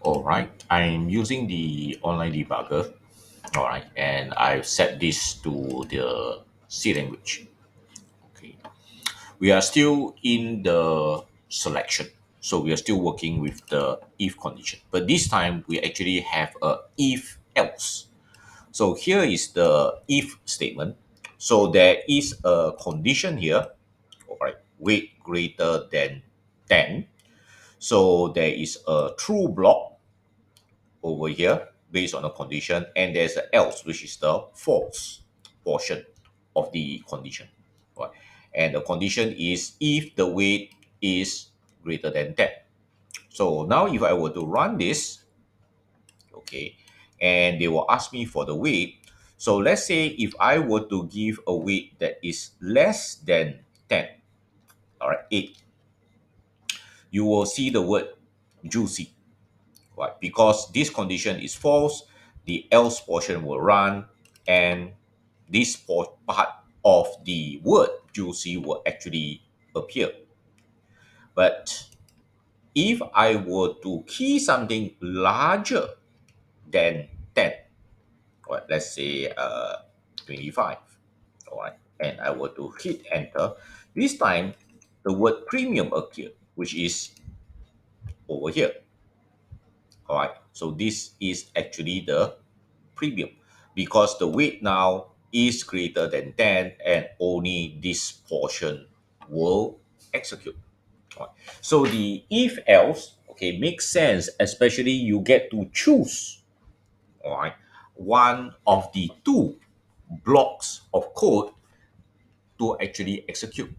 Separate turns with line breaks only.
All right, I'm using the online debugger. All right, and I've set this to the C language. Okay, we are still in the selection, so we are still working with the if condition, but this time we actually have a if else. So here is the if statement. So there is a condition here. All right, weight greater than 10. So there is a true block over here based on the condition, and there's a else, which is the false portion of the condition. Right? And the condition is if the weight is greater than 10. So now if I were to run this, okay, and they will ask me for the weight. So let's say if I were to give a weight that is less than 10, all right, 8, you will see the word juicy. Right? Because this condition is false, the else portion will run, and this part of the word juicy will actually appear. But if I were to key something larger than 10, right, let's say 25, all right, and I were to hit enter, this time the word premium appear, which is over here. All right, so this is actually the premium because the weight now is greater than 10 and only this portion will execute. All right. So the if else, okay, makes sense, especially you get to choose, all right, one of the two blocks of code to actually execute.